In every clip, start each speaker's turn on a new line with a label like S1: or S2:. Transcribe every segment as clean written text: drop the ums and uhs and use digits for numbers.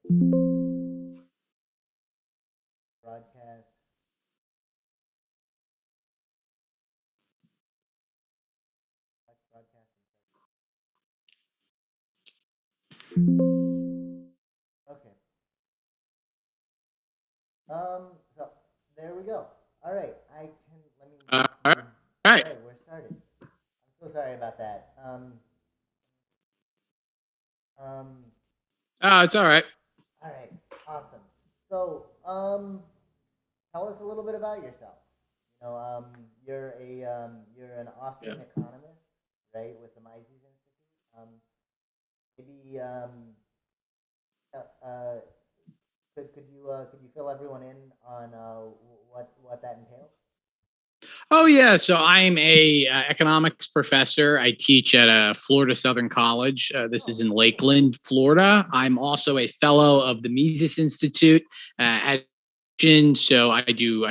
S1: Broadcast. Broadcast. Okay. So there we go. All right. I can. Let me.
S2: All
S1: Let me. All
S2: right.
S1: right. We're started. I'm so sorry about that. Um.
S2: It's all right.
S1: All right. Awesome. So, tell us a little bit about yourself. You're an
S2: Yeah.
S1: Austrian economist, right, with the Mises Institute. Maybe uh, uh, could you fill everyone in on what that entails?
S2: Oh yeah. So I'm a economics professor. I teach at a Florida Southern College. This is
S1: Oh,
S2: in
S1: cool.
S2: Lakeland, Florida. I'm also a fellow of the Mises Institute at. So I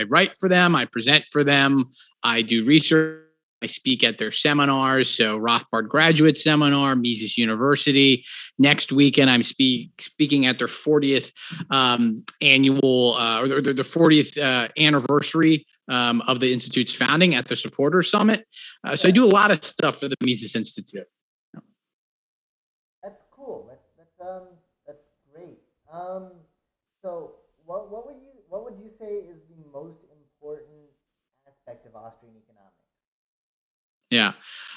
S2: write for them. I present for them. I do research. I speak at their seminars. So Rothbard Graduate Seminar, Mises University. Next weekend, I'm speaking at their 40th annual or the 40th anniversary of the Institute's founding at the Supporter Summit. So I
S1: Yeah,
S2: do a lot of stuff for the Mises Institute.
S1: that's cool. That's great. So what would you say is the most important aspect of Austrian economics?
S2: Yeah,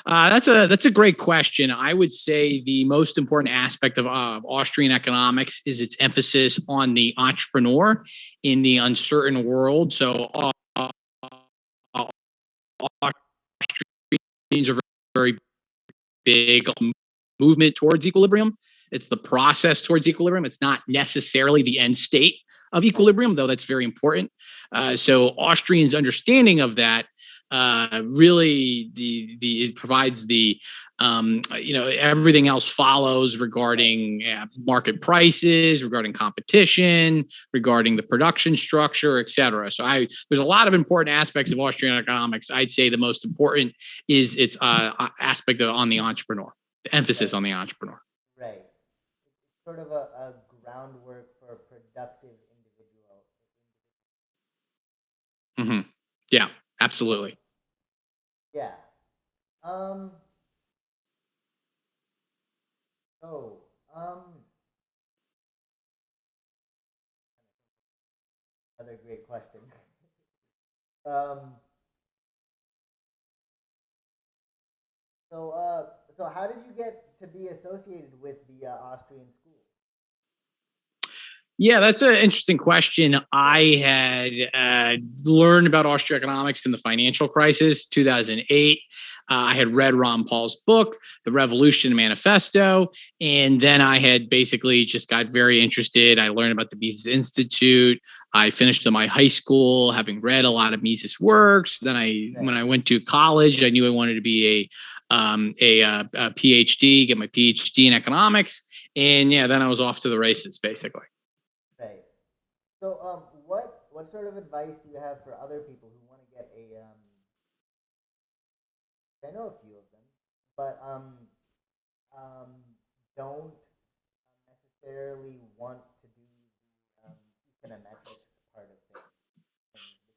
S2: that's a great question. I would say the most important aspect of Austrian economics is its emphasis on the entrepreneur in the uncertain world. So Austrians are very big movement towards equilibrium. It's the process towards equilibrium. It's not necessarily the end state of
S1: Right.
S2: equilibrium, though that's very important. So Austrians' understanding of that really it provides the everything else follows
S1: Right.
S2: regarding market prices, regarding competition, regarding the production structure, et cetera. So there's a lot of important aspects of Austrian economics. I'd say the most important is its aspect on the entrepreneur, the emphasis
S1: Right.
S2: on the entrepreneur.
S1: Right. It's sort of a groundwork for productive individual.
S2: Hmm. Yeah, absolutely.
S1: Yeah. Um. So. Another great question. Um. So. So how did you get to be associated with the Austrian school?
S2: Yeah, that's an interesting question. I had learned about Austrian economics in the financial crisis, 2008. I had read Ron Paul's book, The Revolution Manifesto, and then I had basically just got very interested. I learned about the Mises Institute. I finished my high school having read a lot of Mises works. Then when
S1: Right.
S2: I went to college, I knew I wanted to be a PhD, get my PhD in economics, and yeah, then I was off to the races, basically.
S1: Right. So, what sort of advice do you have for other people who want to get a I know a few of them, but um, don't necessarily want to do the econometrics part of things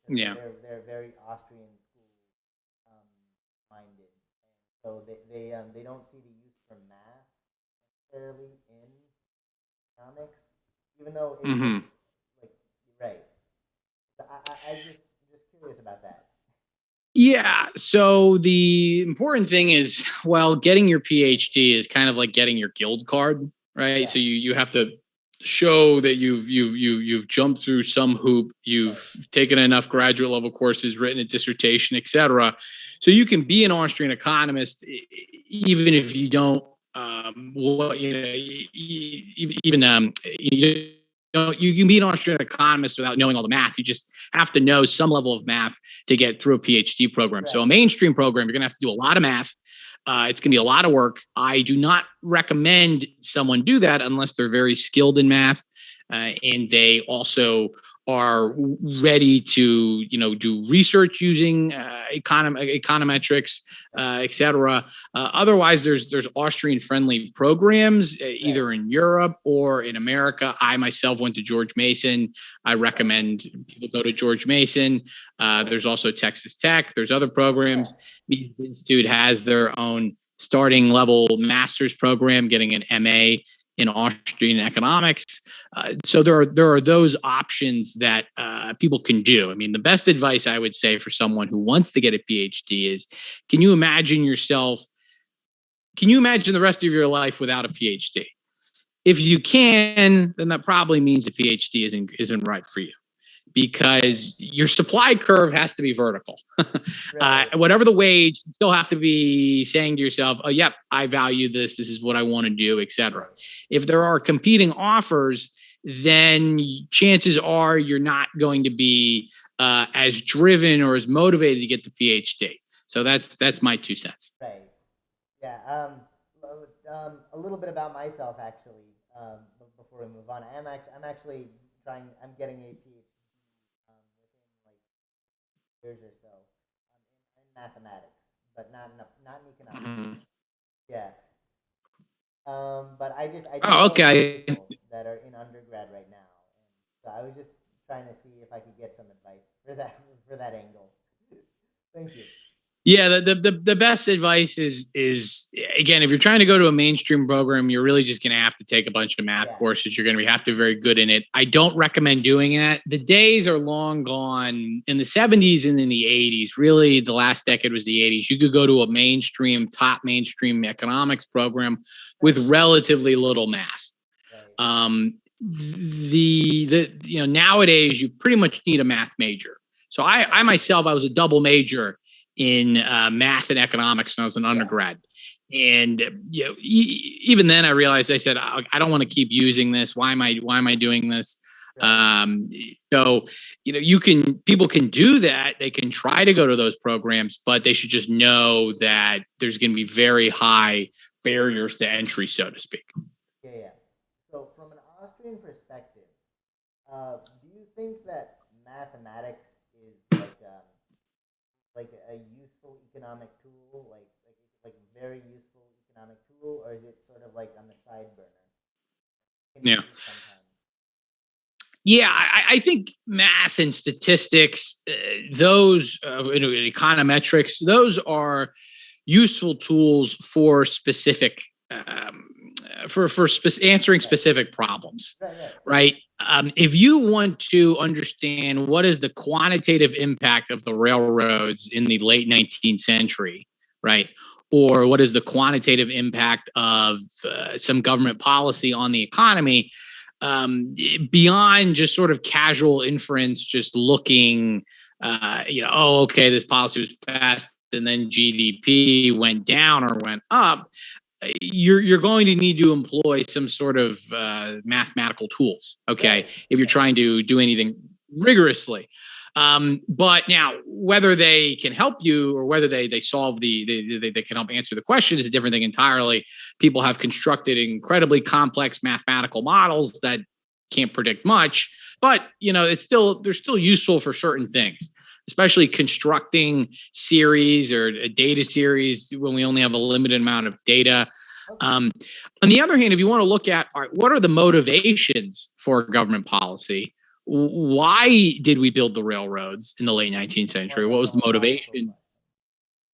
S1: because
S2: Yeah.
S1: they're very Austrian school um, minded, and so they don't see the use for math necessarily in economics, even though it's
S2: Hmm.
S1: like right. So I just curious about that.
S2: Yeah. So the important thing is, well, getting your PhD is kind of like getting your guild card, right?
S1: Yeah.
S2: So you have to show that you've jumped through some hoop, you've
S1: Right.
S2: taken enough graduate level courses, written a dissertation, etc. So you can be an Austrian economist even if you don't what you know even you you can be an Austrian economist without knowing all the math. You just have to know some level of math to get through a PhD program. So a
S1: Right.
S2: mainstream program, you're going to have to do a lot of math. It's going to be a lot of work. I do not recommend someone do that unless they're very skilled in math and they also are ready to, do research using econometrics, et cetera. Otherwise, there's Austrian-friendly programs either in Europe or in America. I myself went to George Mason. I recommend people go to George Mason. There's also Texas Tech. There's other programs. The Institute has their own starting level master's program, getting an MA in Austrian economics. So there are those options that people can do. I mean, the best advice I would say for someone who wants to get a PhD is, can you imagine the rest of your life without a PhD? If you can, then that probably means a PhD isn't right for you, because your supply curve has to be vertical. Whatever the wage, you still have to be saying to yourself, oh, yep, I value this. This is what I want to do, et cetera. If there are competing offers, then chances are you're not going to be as driven or as motivated to get the PhD. So that's my 2 cents.
S1: Right. Yeah. A little bit about myself, actually, before we move on. I'm actually I'm getting a PhD within like years or so in mathematics, but not in economics.
S2: Mm-hmm.
S1: Yeah. But I do
S2: Oh,
S1: know
S2: okay.
S1: people that are in undergrad right now, and so I was just trying to see if I could get some advice for that angle. Thank you.
S2: Yeah, the best advice is again, if you're trying to go to a mainstream program, you're really just going to have to take a bunch of math courses. You're going to have to be very good in it. I don't recommend doing that. The days are long gone. In the 70s and in the 80s, really the last decade was the 80s. You could go to a top mainstream economics program with relatively little math. Nowadays you pretty much need a math major. So I myself, I was a double major in math and economics when I was an undergrad. And even then I realized, I said, I don't want to keep using this. Why am I doing this? So, people can do that. They can try to go to those programs, but they should just know that there's going to be very high barriers to entry, so to speak.
S1: Yeah. So from an Austrian perspective, do you think that mathematics is like a useful economic tool, like very useful economic tool, or is it sort of like on the side burner?
S2: Yeah, I think math and statistics, those econometrics, those are useful tools for specific answering specific problems, right? If you want to understand what is the quantitative impact of the railroads in the late 19th century, right? Or what is the quantitative impact of some government policy on the economy, beyond just sort of casual inference, just looking, okay, this policy was passed and then GDP went down or went up, you're going to need to employ some sort of mathematical tools, okay, if you're trying to do anything rigorously. But now, whether they can help you or whether they solve they can help answer the question is a different thing entirely. People have constructed incredibly complex mathematical models that can't predict much, but they're still useful for certain things, especially constructing series or a data series when we only have a limited amount of data. On the other hand, if you want to look at what are the motivations for government policy, why did we build the railroads in the late 19th century? What was the motivation?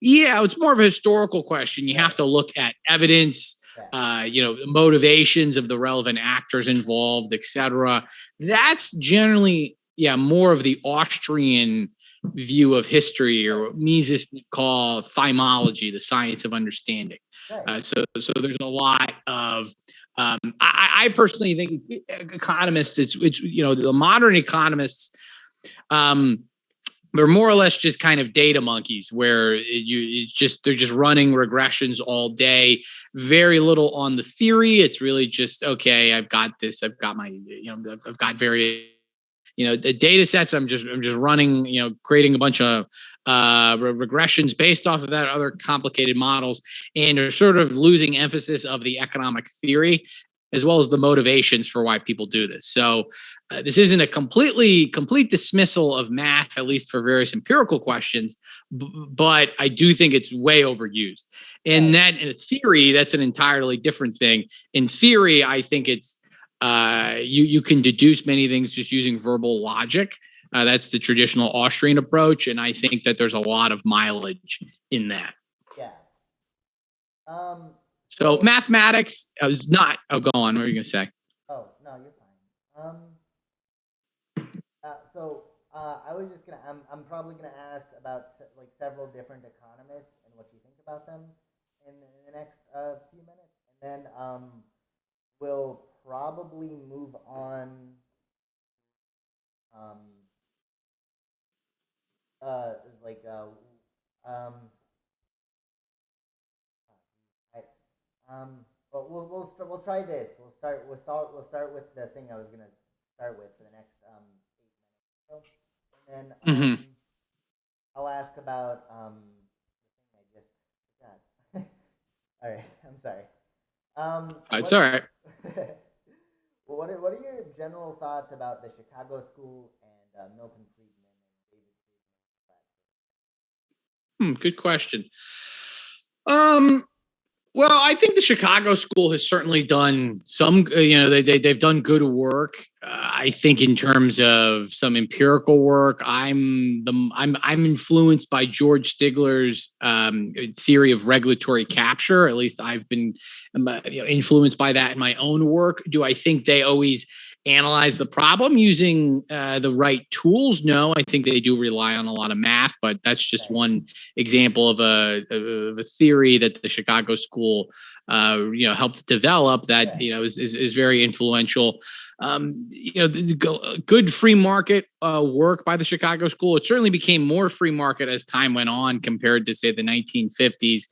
S2: Yeah, it's more of a historical question. You have to look at evidence, motivations of the relevant actors involved, et cetera. That's generally, more of the Austrian view of history, or what Mises would call thymology, the science of understanding. So there's a lot of I personally think economists, it's the modern economists, they're more or less just kind of data monkeys, where they're just running regressions all day, very little on the theory. It's really just, okay, I've got this, I've got my, I've got various, the data sets. I'm just running, creating a bunch of regressions based off of that, other complicated models, and are sort of losing emphasis of the economic theory. as well as the motivations for why people do this. So this isn't a complete dismissal of math, at least for various empirical questions, but I do think it's way overused. And that in theory, that's an entirely different thing. In theory, I think it's you can deduce many things just using verbal logic. That's the traditional Austrian approach, and I think that there's a lot of mileage in that.
S1: Yeah.
S2: So mathematics is not. Oh, go on. What are you gonna say?
S1: Oh no, you're fine. I was just gonna. I'm probably gonna ask about like several different economists and what you think about them in the next few minutes, and then we'll probably move on. Um, like um, I, but we'll try this. We'll start with the thing I was gonna start with for the next 8 minutes. And then
S2: Mm-hmm.
S1: I'll ask about the thing I just forgot. All right, I'm sorry.
S2: It's all right.
S1: Well, what are your general thoughts about the Chicago School and Milton Friedman and David
S2: Good question. Um, Well, I think the Chicago School has certainly done some. They've done good work. I think in terms of some empirical work, I'm influenced by George Stigler's theory of regulatory capture. At least I've been influenced by that in my own work. Do I think they always analyze the problem using the right tools? No, I think they do rely on a lot of math, but that's just one example of a theory that the Chicago School helped develop that is very influential. Good free market work by the Chicago School. It certainly became more free market as time went on compared to, say, the 1950s.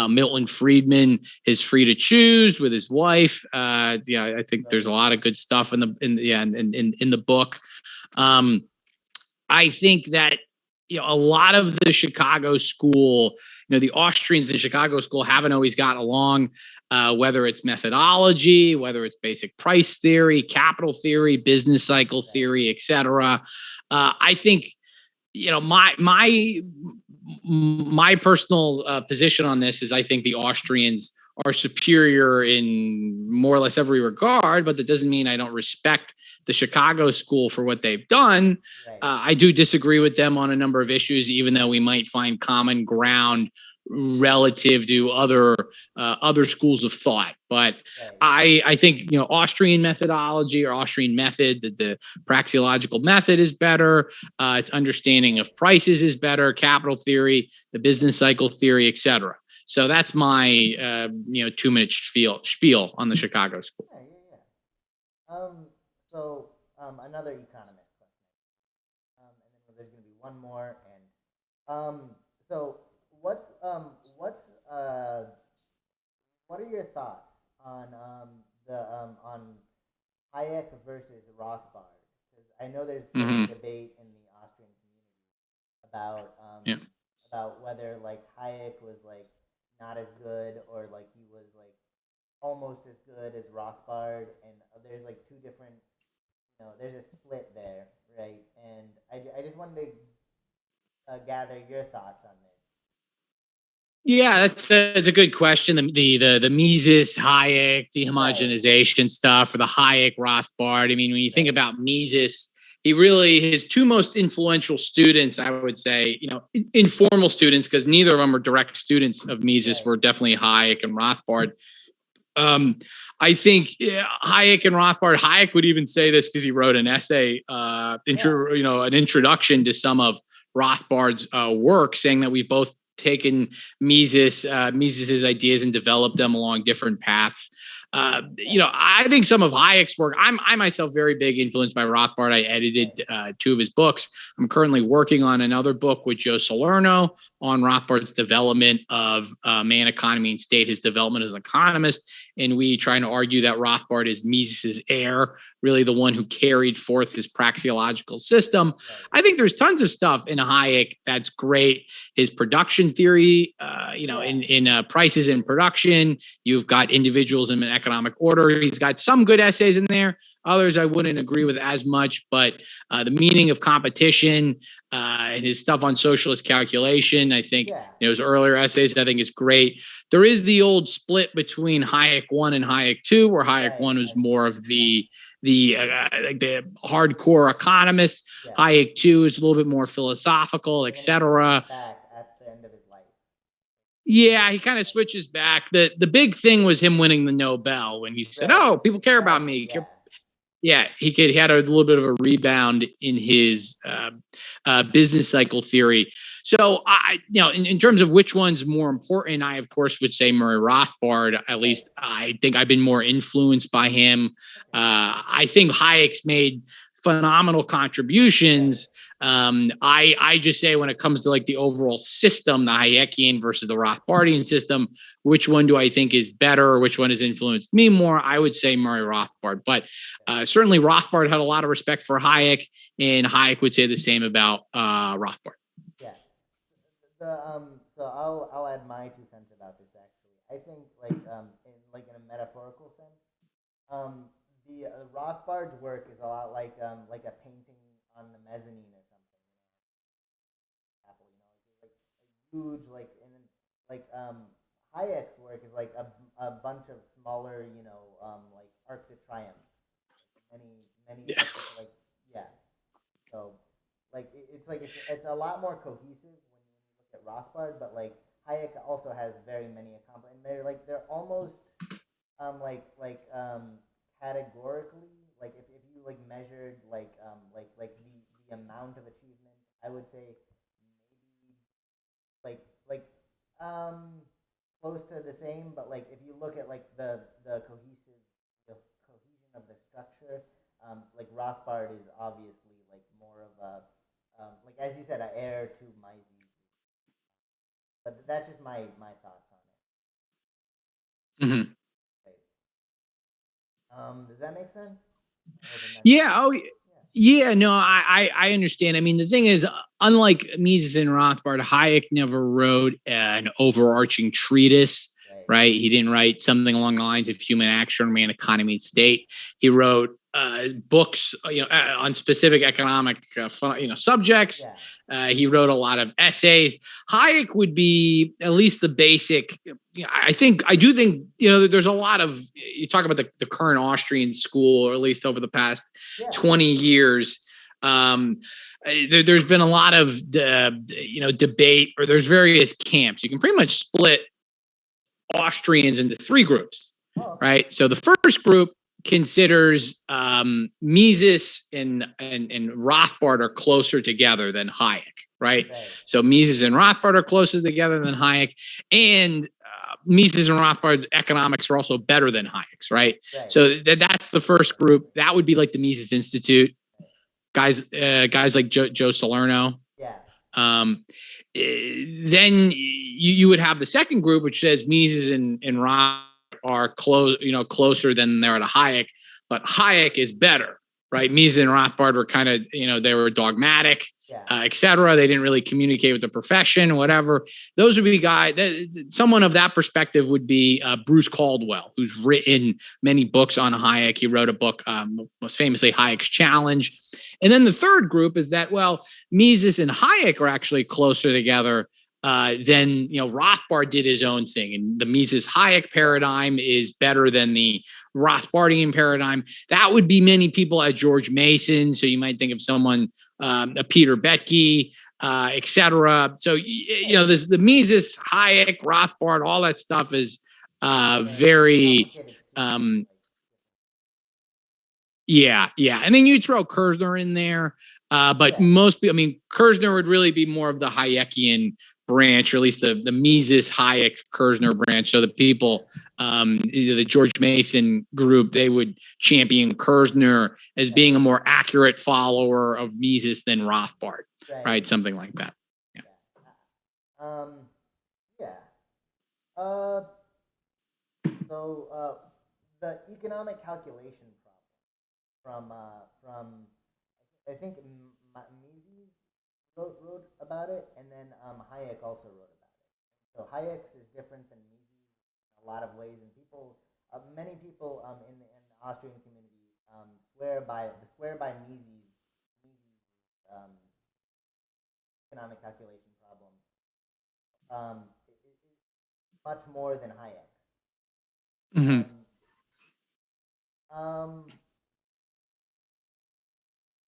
S2: Milton Friedman is free to choose with his wife. I think there's a lot of good stuff in the book. I think that a lot of the Chicago School, the Austrians in the Chicago School haven't always gotten along, whether it's methodology, whether it's basic price theory, capital theory, business cycle theory, etc. I think, my personal position on this is I think the Austrians are superior in more or less every regard, but that doesn't mean I don't respect the Chicago School for what they've done.
S1: Right.
S2: I do disagree with them on a number of issues, even though we might find common ground relative to other schools of thought. But I think Austrian methodology or Austrian method, the praxeological method is better. Its understanding of prices is better. Capital theory, the business cycle theory, etc. So that's my 2-minute spiel on the Chicago School.
S1: So another economist question, and then there's going to be one more. And so what are your thoughts on on Hayek versus Rothbard? Because I know there's some debate in the Austrian community about whether like Hayek was like not as good or like he was like almost as good as Rothbard, and there's like two different, there's a split there, right? And I just wanted to gather your thoughts on this.
S2: Yeah, that's a good question. The Mises Hayek dehomogenization stuff, or the Hayek Rothbard. I mean, when you think about Mises, his two most influential students, I would say, informal students, because neither of them are direct students of Mises, were definitely Hayek and Rothbard. I think Hayek and Rothbard. Hayek would even say this because he wrote an essay, an introduction to some of Rothbard's work, saying that we've both taken Mises's ideas and developed them along different paths. I think some of Hayek's work, I myself very big influenced by Rothbard. I edited 2 of his books. I'm currently working on another book with Joe Salerno on Rothbard's development of Man, Economy, and State, his development as an economist. And we trying to argue that Rothbard is Mises's heir, really the one who carried forth his praxeological system. I think there's tons of stuff in Hayek that's great. His production theory, in prices and production, you've got individualism and economic order. He's got some good essays in there. Others I wouldn't agree with as much, but the meaning of competition, and his stuff on socialist calculation, I think his earlier essays, I think is great. There is the old split between Hayek 1 and Hayek 2, where Hayek 1 was more of the hardcore economist. Hayek 2 is a little bit more philosophical, etc.
S1: At the end of his life.
S2: Yeah, he kind of switches back. The big thing was him winning the Nobel when he said, "Oh, people care about me." Yeah, he had a little bit of a rebound in his business cycle theory. So in terms of which one's more important, I of course would say Murray Rothbard. At least I think I've been more influenced by him. I think Hayek's made phenomenal contributions. I just say when it comes to like the overall system, the Hayekian versus the Rothbardian system, which one do I think is better, or which one has influenced me more? I would say Murray Rothbard, but certainly Rothbard had a lot of respect for Hayek, and Hayek would say the same about Rothbard.
S1: Yeah. So I'll add my 2 cents about this. Actually, I think in a metaphorical sense, the Rothbard's work is a lot like a painting on the mezzanine or something. Apple, like a huge Hayek's work is like a bunch of smaller, like Arc de Triomphe, many like So it's a lot more cohesive when you look at Rothbard, but like Hayek also has very many accomplishments, and they're almost categorically, like if you like measured the amount of achievement, I would say maybe close to the same, but like if you look at like the cohesion of the structure, like Rothbard is obviously like more of a like as you said, an heir to Mises. But that's just my thoughts on it.
S2: Mm-hmm.
S1: Does that make sense?
S2: Yeah. Oh, yeah. No, I understand. I mean, the thing is, unlike Mises and Rothbard, Hayek never wrote an overarching treatise. Right? He didn't write something along the lines of Human Action, Man, Economy, and State. He wrote books, on specific economic, subjects. He wrote a lot of essays. Hayek would be at least the basic. I do think there's a lot of, you talk about the current Austrian school, or at least over the past 20 years. There's been a lot of debate, or there's various camps. You can pretty much split Austrians into 3 groups, right? So the first group considers Mises and Rothbard are closer together than Hayek, right? So Mises and Rothbard are closer together than Hayek, and Mises and Rothbard's economics are also better than Hayek's, right? So that's the first group. That would be like the Mises Institute, guys like Joe Salerno. Then you would have the second group, which says Mises and Rothbard are closer than they're to Hayek, but Hayek is better, right? Mises and Rothbard were kind of, they were dogmatic, etc. They didn't really communicate with the profession, whatever. Those would be someone of that perspective would be Bruce Caldwell, who's written many books on Hayek. He wrote a book, most famously Hayek's Challenge. And then the third group is that, Mises and Hayek are actually closer together than Rothbard did his own thing, and the Mises Hayek paradigm is better than the Rothbardian paradigm. That would be many people at George Mason. So you might think of someone, a Peter Betke, etc. So there's the Mises, Hayek, Rothbard, all that stuff is very. Yeah. And then you throw Kerzner in there. But most people, Kerzner would really be more of the Hayekian branch, or at least the Mises, Hayek, Kerzner branch. So the people, the George Mason group, they would champion Kerzner as being a more accurate follower of Mises than Rothbard, right? Something like that.
S1: Um, yeah. Uh, so the economic calculation from I think Mises wrote about it, and then Hayek also wrote about it. So Hayek's is different than Mises in a lot of ways, and many people in the Austrian community swear by Mises economic calculation problem is much more than Hayek.
S2: Mm-hmm.
S1: Um,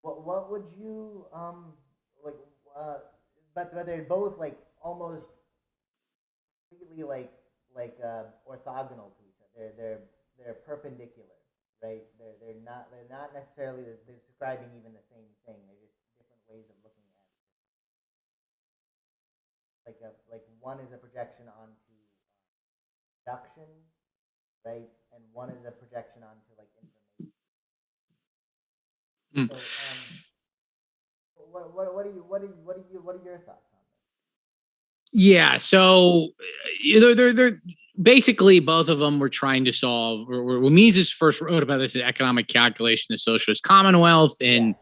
S1: what would you like? Uh, but they're both like almost completely orthogonal to each other. They're perpendicular, right? They're not necessarily they're describing even the same thing. They're just different ways of looking at it. Like one is a projection onto production, right? And one is a projection onto like information.
S2: Mm.
S1: So what are your thoughts on this?
S2: Yeah. So they're basically both of them were trying to solve. Mises first wrote about this in Economic Calculation of Socialist Commonwealth in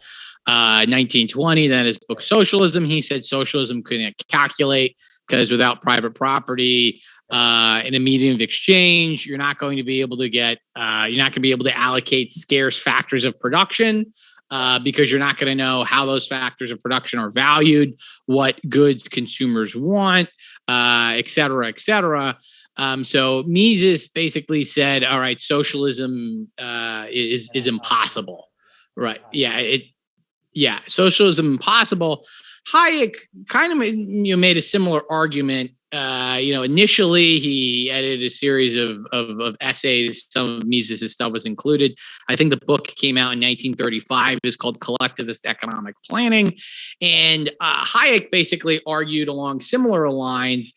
S2: 1920. Then his book Socialism, he said socialism couldn't calculate because without private property in a medium of exchange, you're not going to be able to allocate scarce factors of production. Because you're not going to know how those factors of production are valued, what goods consumers want, et cetera, et cetera. So Mises basically said, all right, socialism is impossible. Right. Yeah, socialism impossible. Hayek kind of made a similar argument. Initially he edited a series of essays. Some of Mises' stuff was included. I think the book came out in 1935. It's called Collectivist Economic Planning, and Hayek basically argued along similar lines.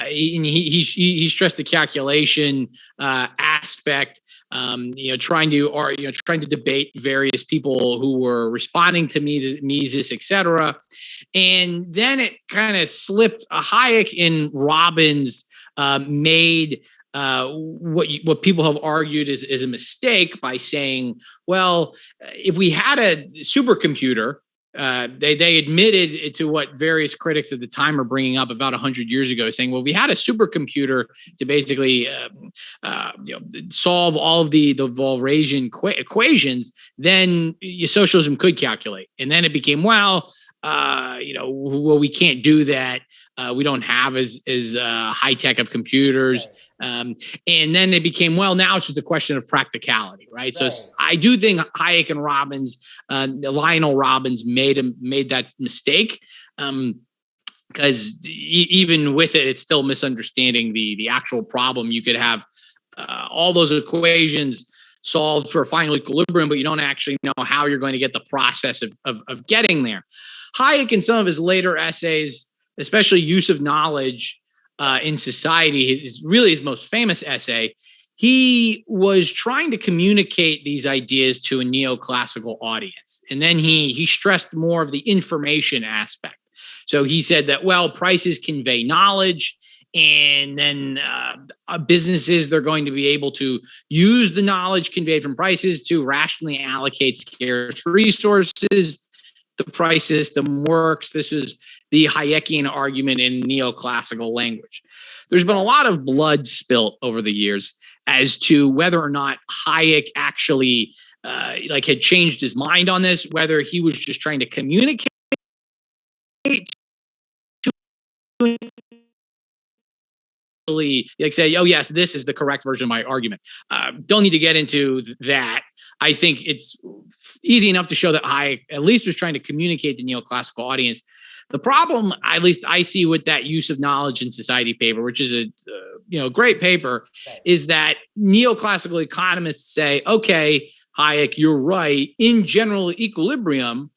S2: He stressed the calculation aspect. Trying to debate various people who were responding to Mises, etc. And then it kind of slipped. Hayek and Robbins made what people have argued is a mistake by saying, well, if we had a supercomputer, they admitted to what various critics at the time are bringing up about 100 years ago, saying, well, we had a supercomputer to basically solve all of the Walrasian equations, then socialism could calculate. And then it became, well, we can't do that. We don't have as high tech of computers. And then it became, well, now it's just a question of practicality, right? So I do think Hayek and Robbins, Lionel Robbins made that mistake. Because even with it, it's still misunderstanding the actual problem. You could have all those equations solved for a final equilibrium, but you don't actually know how you're going to get the process of getting there. Hayek, in some of his later essays, especially Use of Knowledge in Society, is really his most famous essay. He was trying to communicate these ideas to a neoclassical audience. And then he stressed more of the information aspect. So he said that, well, prices convey knowledge, and then businesses, they're going to be able to use the knowledge conveyed from prices to rationally allocate scarce resources. The price system works. This was the Hayekian argument in neoclassical language. There's been a lot of blood spilt over the years as to whether or not Hayek actually had changed his mind on this, whether he was just trying to communicate to say, oh yes, this is the correct version of my argument. Don't need to get into that. I think it's easy enough to show that Hayek at least was trying to communicate to the neoclassical audience. The problem, at least I see with that Use of Knowledge in Society paper, which is a great paper, is that neoclassical economists say, okay, Hayek, you're right. In general equilibrium,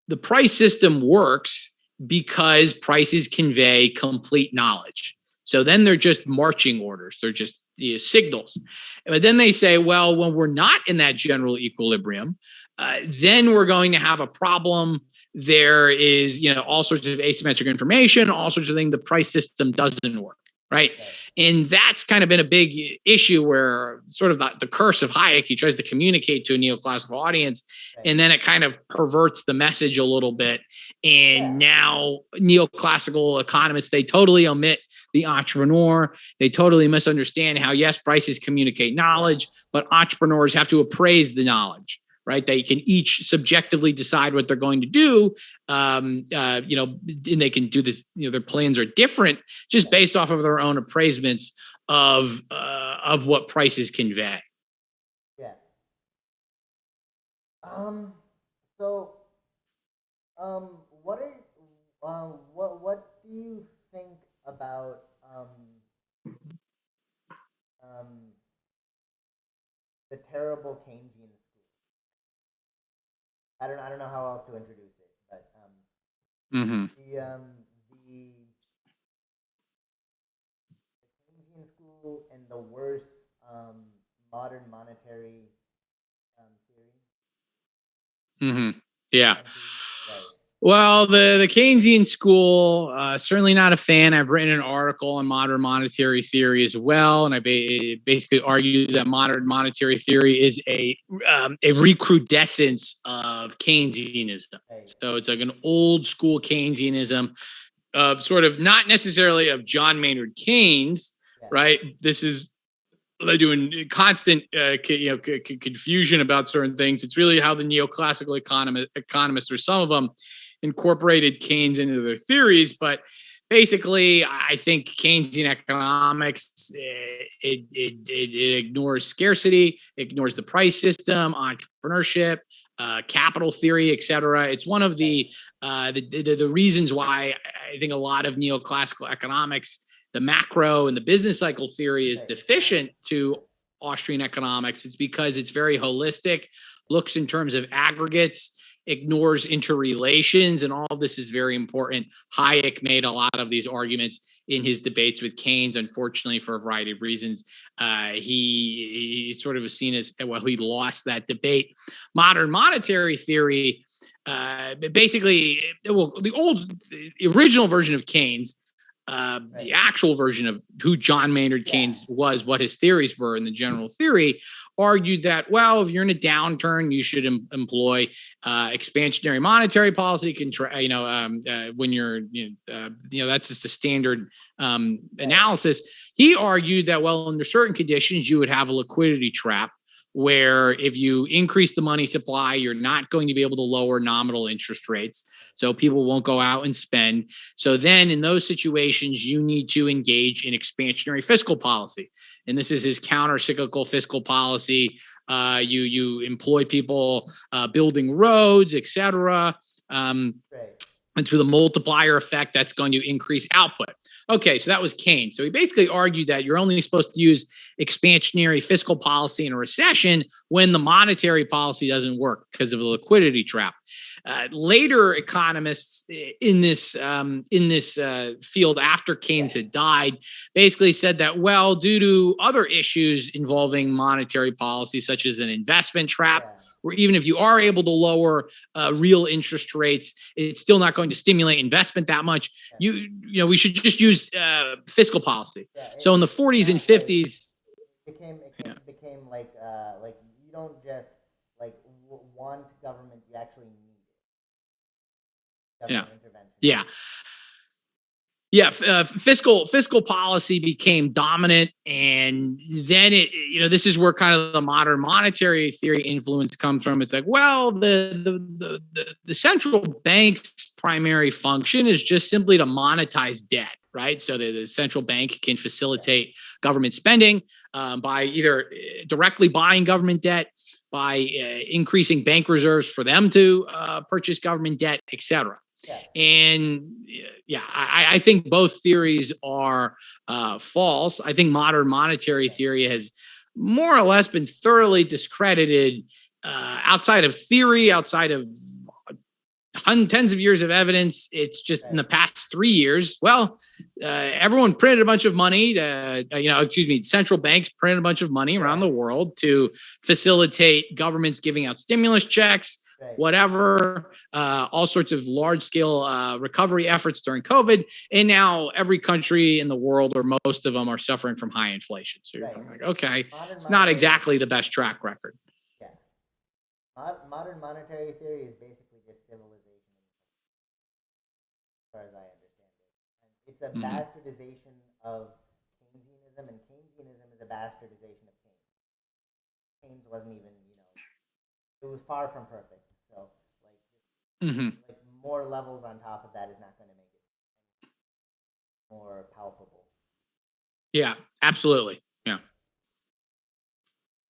S2: the price system works because prices convey complete knowledge. So then they're just marching orders. They're just signals. But then they say, well, when we're not in that general equilibrium, then we're going to have a problem. There is, all sorts of asymmetric information, all sorts of things. The price system doesn't work, right? And that's kind of been a big issue where sort of the curse of Hayek, he tries to communicate to a neoclassical audience, and then it kind of perverts the message a little bit. And now neoclassical economists, they totally omit the entrepreneur. They totally misunderstand how, yes, prices communicate knowledge, but entrepreneurs have to appraise the knowledge. Right, they can each subjectively decide what they're going to do, and they can do this. Their plans are different just based off of their own appraisements of what prices convey.
S1: Yeah. So, what do you think about the terrible Keynesian? I don't know how else to introduce it, but the Keynesian school and the worst modern monetary theory.
S2: Yeah. Well, the Keynesian school, certainly not a fan. I've written an article on modern monetary theory as well, and I basically argue that modern monetary theory is a recrudescence of Keynesianism. So it's like an old school Keynesianism of sort of not necessarily of John Maynard Keynes, right? This is doing constant confusion about certain things. It's really how the neoclassical economists, or some of them, incorporated Keynes into their theories. But basically, I think Keynesian economics, it ignores scarcity, ignores the price system, entrepreneurship, capital theory, et cetera. It's one of the reasons why I think a lot of neoclassical economics, the macro and the business cycle theory, is deficient to Austrian economics. It's because it's very holistic, looks in terms of aggregates, ignores interrelations, and all of this is very important. Hayek made a lot of these arguments in his debates with Keynes. Unfortunately, for a variety of reasons, he sort of was seen as, well, he lost that debate. Modern monetary theory, basically, well, the original version of Keynes, the actual version of who John Maynard Keynes was, what his theories were in the general theory, argued that, well, if you're in a downturn, you should employ expansionary monetary policy. When you're, that's just a standard analysis. He argued that, well, under certain conditions, you would have a liquidity trap, where if you increase the money supply, you're not going to be able to lower nominal interest rates. So people won't go out and spend. So then in those situations, you need to engage in expansionary fiscal policy. And this is his counter-cyclical fiscal policy. You employ people building roads, et cetera. And through the multiplier effect, that's going to increase output. Okay, so that was Keynes. So he basically argued that you're only supposed to use expansionary fiscal policy in a recession when the monetary policy doesn't work because of the liquidity trap. Later economists in this field after Keynes had died basically said that, well, due to other issues involving monetary policy, such as an investment trap, where even if you are able to lower real interest rates, it's still not going to stimulate investment that much. We should just use fiscal policy. So in the 40s and 50s,
S1: it became like you don't just want government, you actually need government intervention. Fiscal policy became dominant, and then this is where kind of the modern monetary theory influence comes from. It's like, well, the central bank's primary function is just simply to monetize debt, right? So the central bank can facilitate government spending by either directly buying government debt, by increasing bank reserves for them to purchase government debt, et cetera. And I think both theories are false. I think modern monetary theory has more or less been thoroughly discredited outside of theory, outside of
S2: tens of years of evidence. It's just in the
S1: Right.
S2: past 3 years. Well, everyone printed a bunch of money. Central banks printed a bunch of money around
S1: Yeah.
S2: the world to facilitate governments giving out stimulus checks,
S1: Right.
S2: whatever, all sorts of large scale recovery efforts during COVID. And now every country in the world, or most of them, are suffering from high inflation. So you're
S1: Right.
S2: kind of like, okay,
S1: Modern
S2: it's not
S1: monetary.
S2: exactly the best track record.
S1: Yeah. Modern monetary theory is basically just civilization, as far as I understand it. And it's a
S2: Mm-hmm.
S1: bastardization of Keynesianism, and Keynesianism is a bastardization of Keynes. Keynes wasn't even, it was far from perfect. So, like,
S2: Mm-hmm.
S1: like more levels on top of that is not going to make it more palpable.
S2: Yeah, absolutely. Yeah.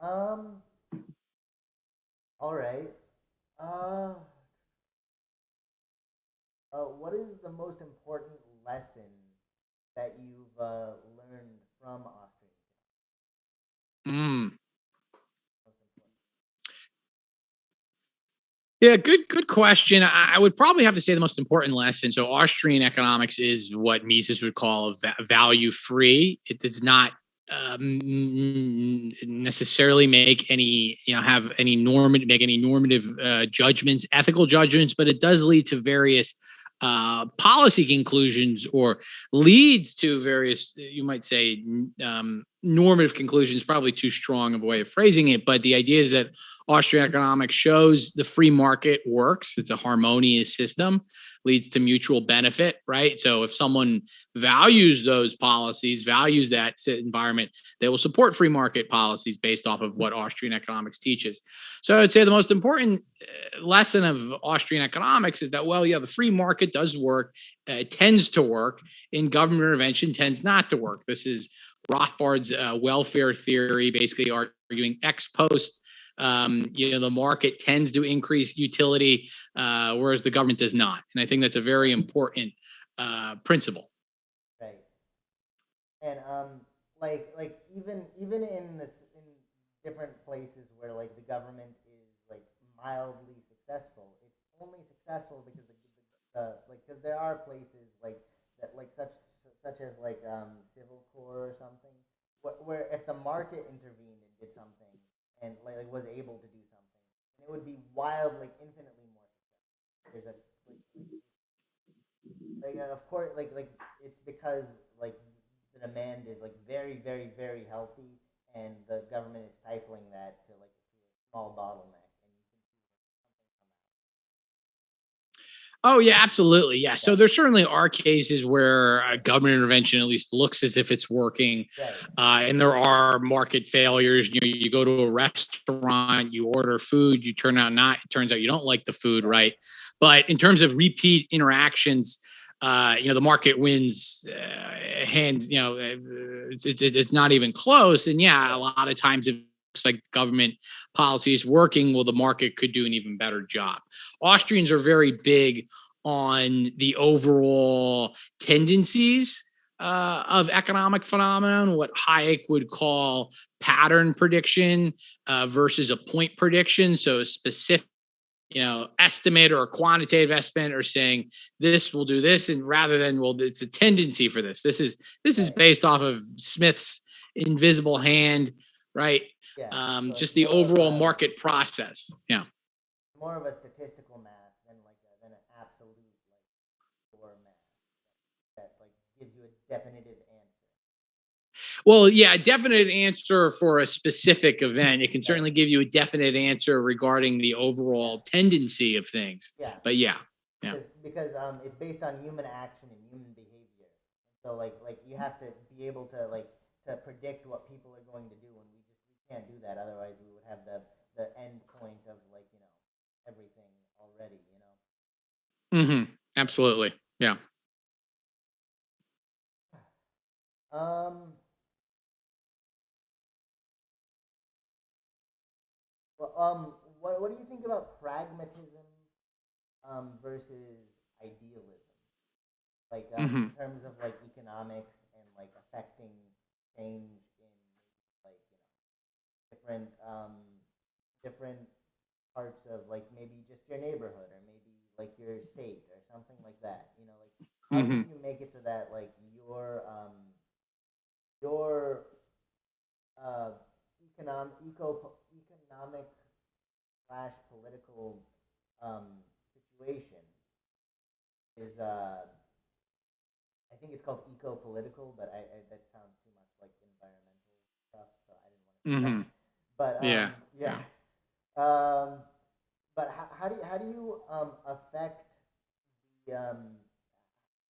S1: Um. All right. Uh. What is the most important lesson that you've learned from Austrian?
S2: Mm.
S1: Most important.
S2: Yeah, good question. I would probably have to say the most important lesson. So, Austrian economics is what Mises would call value free. It does not necessarily make any, have any normative judgments, ethical judgments, but it does lead to various policy conclusions, or leads to various, you might say, normative conclusions. Probably too strong of a way of phrasing it, but the idea is that Austrian economics shows the free market works. It's a harmonious system, leads to mutual benefit, right? So if someone values those policies, values that environment, they will support free market policies based off of what Austrian economics teaches. So I'd say the most important lesson of Austrian economics is that, well, yeah, the free market does work, tends to work, and government intervention tends not to work. This is Rothbard's welfare theory, basically arguing ex post. The market tends to increase utility, whereas the government does not. And I think that's a very important principle.
S1: Right. And like even in different places where like the government is like mildly successful, it's only successful because like because there are places like that like such as like civil core or something where if the market intervened and did something and like was able to do something, it would be wild like infinitely more successful. There's a of course it's because like the demand is like very very very healthy and the government is stifling that to like a small bottleneck and you can
S2: Oh yeah, absolutely. Yeah.
S1: see
S2: So there certainly are cases where government intervention at least looks as if it's working,
S1: right.
S2: and there are market failures. You go to a restaurant, you order food, you turn out not. It turns out you don't like the food,
S1: Right.
S2: right? But in terms of repeat interactions, the market wins hands. It's not even close. And yeah, a
S1: Right.
S2: lot of times it looks like government policy is working. Well, the market could do an even better job. Austrians are very big on the overall tendencies of economic phenomenon, what Hayek would call pattern prediction versus a point prediction. So a specific, estimate or a quantitative estimate, or saying this will do this, and rather than, well, it's a tendency for this. This is
S1: Right.
S2: based off of Smith's invisible hand, right?
S1: Yeah, so it's
S2: Just the overall market process. Yeah.
S1: more of a statistical math than an absolute like score math that like gives you a definitive answer.
S2: Well, yeah, a definite answer for a specific event. It can
S1: Right.
S2: certainly give you a definite answer regarding the
S1: Yeah.
S2: overall tendency of things.
S1: Yeah.
S2: But yeah, yeah.
S1: Because it's based on human action and human behavior. So like you have to be able to like to predict what people are going to do, and we can't do that. Otherwise, we would have the end point of like everything already.
S2: Mm-hmm. Absolutely. Yeah.
S1: Um. Well, what do you think about pragmatism versus idealism? Like
S2: Mm-hmm.
S1: in terms of like economics and like affecting change in like different parts of like maybe just your neighborhood or maybe like your how can
S2: Hmm.
S1: you make it so that like your economic slash political um, situation is I think it's called eco-political, but that sounds too much like environmental stuff, so I didn't want to say that.
S2: Hmm.
S1: But
S2: Yeah.
S1: yeah.
S2: Yeah.
S1: Um, but how do you affect the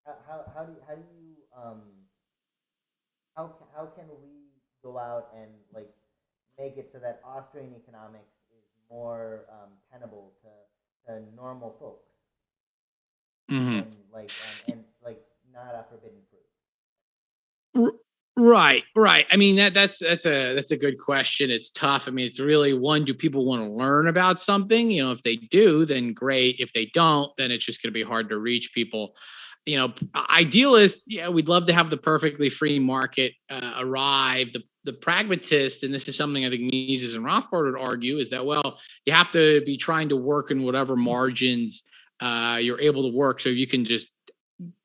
S1: how do you how can we go out and like make it so that Austrian economics is more tenable to normal folks
S2: Hmm.
S1: and like not a forbidden fruit.
S2: R- Right, right. I mean that's a good question. It's tough. I mean, it's really one, do people want to learn about something? If they do, then great. If they don't, then it's just going to be hard to reach people. Idealist, yeah, we'd love to have the perfectly free market arrive. The pragmatist, and this is something I think Mises and Rothbard would argue, is that well, you have to be trying to work in whatever margins you're able to work. So you can just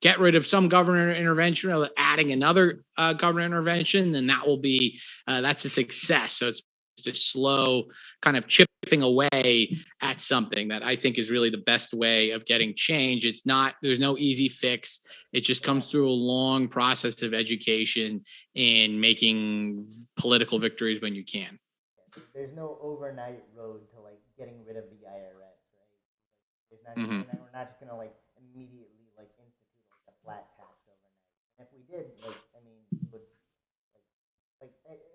S2: get rid of some government intervention or adding another government intervention, then that will be that's a success. So it's a slow kind of chipping away at something that I think is really the best way of getting change. It's not, there's no easy fix. It just
S1: Yeah.
S2: comes through a long process of education and making political victories when you can.
S1: There's no overnight road to like getting rid of the IRS, right? There's not,
S2: Mm-hmm.
S1: we're not just gonna like immediately like institute like a flat tax overnight. And if we did, like, I mean, it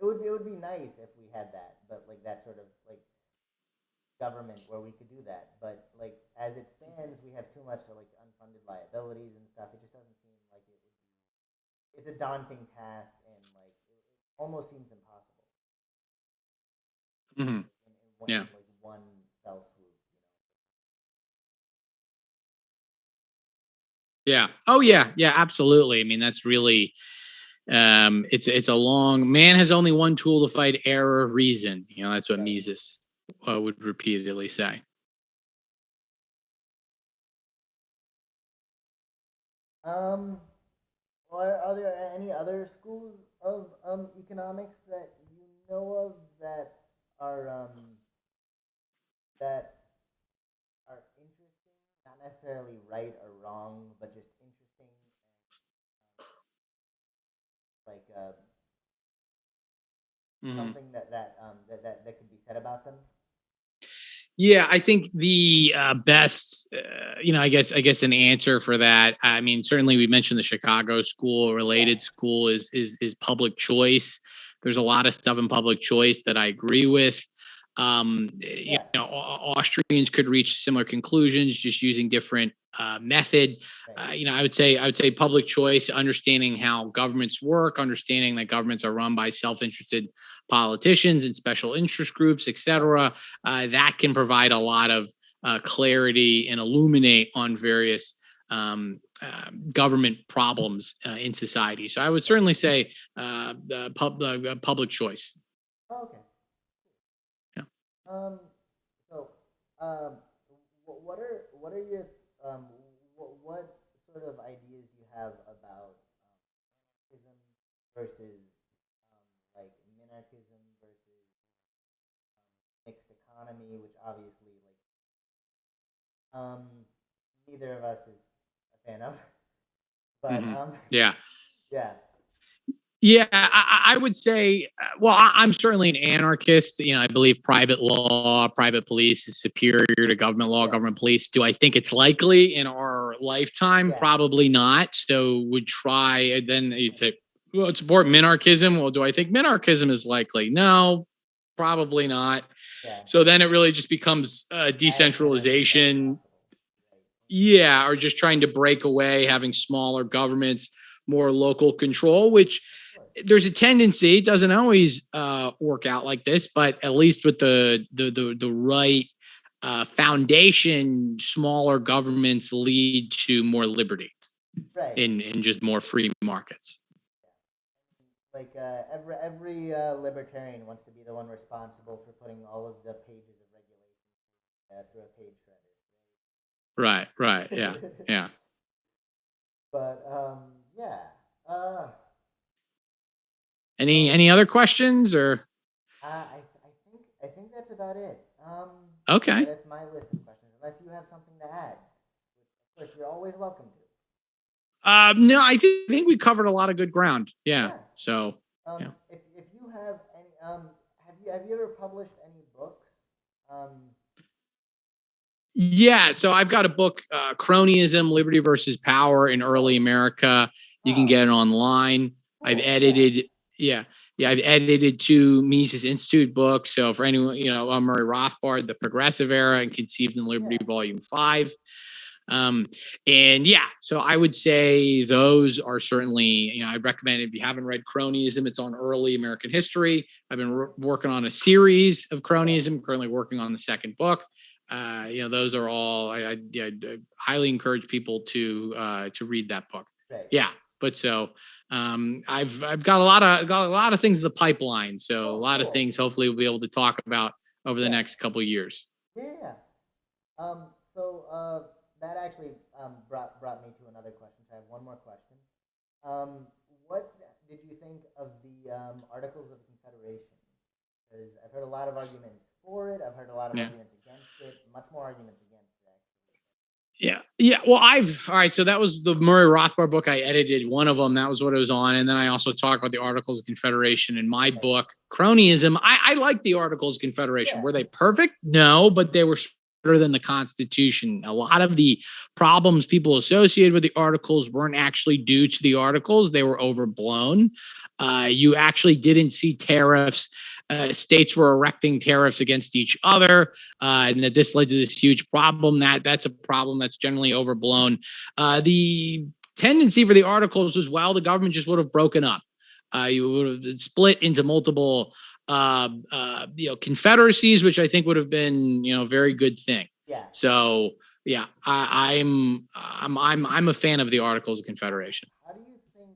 S1: would it would be nice if we had that, but like that sort of like government where we could do that. But like as it stands, we have too much like unfunded liabilities and stuff. It just doesn't seem like it would be. It's a daunting task, and like it almost seems impossible
S2: Mm-hmm.
S1: in
S2: Yeah.
S1: like one fell swoop.
S2: Yeah. Oh yeah. Yeah. Absolutely. I mean, that's really it's a long man has only one tool to fight error, reason. That's what
S1: Right.
S2: Mises would repeatedly say.
S1: Um. Well, are there any other schools of economics that you know of that are that are interesting? Not necessarily right or wrong, but just interesting, like
S2: Mhm.
S1: something that could be said about them.
S2: Yeah, I think the best, I guess an answer for that. I mean, certainly we mentioned the Chicago school.
S1: Yeah.
S2: Related school is public choice. There's a lot of stuff in public choice that I agree with.
S1: Yeah.
S2: Austrians could reach similar conclusions just using different method.
S1: Right.
S2: I would say public choice, understanding how governments work, understanding that governments are run by self-interested politicians and special interest groups,
S1: Yep.
S2: etc. That can provide a lot of clarity and illuminate on various government problems in society. So I would certainly say public choice.
S1: Oh, okay.
S2: Yeah.
S1: Um. So, um, what are your um what sort of ideas do you have about minarchism versus like minarchism versus mixed economy, which obviously like um neither of us is a fan of, but
S2: Hmm. Yeah.
S1: yeah.
S2: Yeah, I would say, well, I'm certainly an anarchist. I believe private law, private police is superior to government law,
S1: Yes.
S2: government police. Do I think it's likely in our lifetime?
S1: Yeah.
S2: Probably not. So would try, then you'd say, well, support minarchism. Well, do I think minarchism is likely? No, probably not.
S1: Yeah.
S2: So then it really just becomes
S1: As minarchist as
S2: decentralization.
S1: possible. Right.
S2: Yeah, or just trying to break away, having smaller governments, more local control, which
S1: Of course.
S2: there's a tendency, it doesn't always work out like this, but at least with the right foundation, smaller governments lead to more liberty
S1: Right.
S2: in just more free markets.
S1: Like every libertarian wants to be the one responsible for putting all of the pages of regulation through a page
S2: Right, right, yeah,
S1: shredder.
S2: yeah.
S1: but yeah. Uh,
S2: Any other questions or?
S1: I think that's about it.
S2: Okay.
S1: That's my list of questions. Unless you have something to add, which of course you're always welcome to.
S2: No, I think we covered a lot of good ground. Yeah.
S1: Yeah.
S2: So, yeah.
S1: If you have any have you ever published any books? Um,
S2: Yeah. So I've got a book, Cronyism, Liberty versus Power in Early
S1: oh,
S2: America. You can
S1: oh,
S2: get it online. I've
S1: cool. Yeah.
S2: edited, yeah. Yeah, I've edited two Mises Institute books. So for anyone, Murray Rothbard, The Progressive Era and Conceived in Liberty,
S1: Yeah.
S2: Volume 5. Um, and yeah, so I would say those are certainly, I recommend if you haven't read Cronyism, it's on early American history. I've been working on a series of
S1: Yeah.
S2: Cronyism, currently working on the second book. Those are all, I highly encourage people to read that book.
S1: Right.
S2: Yeah. But so, I've got a lot of things in the pipeline. So a
S1: Oh,
S2: lot of
S1: cool.
S2: things, hopefully we'll be able to talk about over the
S1: Yeah.
S2: next couple of years.
S1: Yeah. So that actually brought me to another question. So I have one more question. What did you think of the Articles of Confederation? Because I've heard a lot of arguments for it. I've heard a lot of
S2: Yeah.
S1: arguments against it. Much more arguments against it, actually.
S2: Yeah. Yeah. Well, all right. So that was the Murray Rothbard book. I edited one of them. That was what it was on. And then I also talked about the Articles of Confederation in my
S1: Right.
S2: book, Cronyism. I like the Articles of Confederation.
S1: Yeah.
S2: Were they perfect? No, but they were better than the Constitution. A lot of the problems people associated with the Articles weren't actually due to the Articles, they were overblown. You actually didn't see tariffs. States were erecting tariffs against each other, and that this led to this huge problem. That's a problem that's generally overblown. The tendency for the Articles was, well, the government just would have broken up. You would have split into multiple, confederacies, which I think would have been, a very good thing.
S1: Yeah.
S2: So yeah, I'm a fan of the Articles of Confederation.
S1: How do you think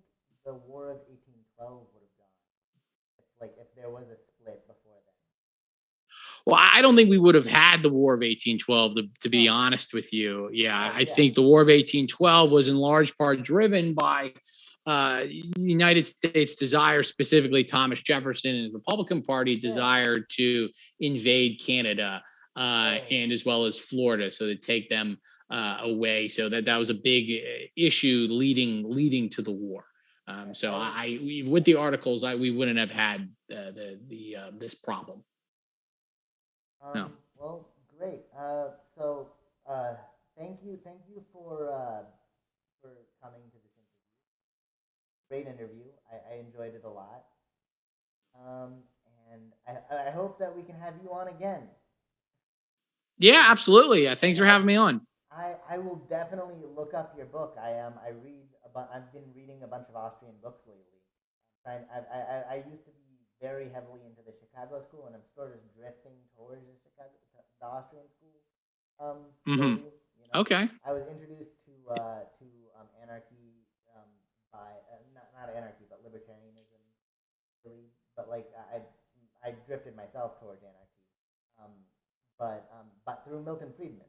S1: the War of 1812 would have gone? If there was a split before then?
S2: Well, I don't think we would have had the War of 1812, to be
S1: Huh.
S2: honest with you. Yeah,
S1: Right.
S2: I
S1: Yeah.
S2: think the War of 1812 was in large part driven by United States desire, specifically Thomas Jefferson and the Republican Party
S1: Yeah.
S2: desire to invade Canada,
S1: Right.
S2: and as well as Florida, so to take them away. So that was a big issue leading to the war. So with the Articles, we wouldn't have had this problem. No.
S1: Well, great. So uh, thank you for coming to this interview. Great interview. I enjoyed it a lot. Um, and I hope that we can have you on again.
S2: Yeah, absolutely. Yeah,
S1: And
S2: thanks for having me on.
S1: I will definitely look up your book. I've been reading a bunch of Austrian books lately. I used to be very heavily into the Chicago school, and I'm sort of drifting towards the Austrian school.
S2: Hmm.
S1: Slowly,
S2: Okay.
S1: I was introduced to anarchy by not anarchy, but libertarianism, really. But I drifted myself towards anarchy, um, but through Milton Friedman.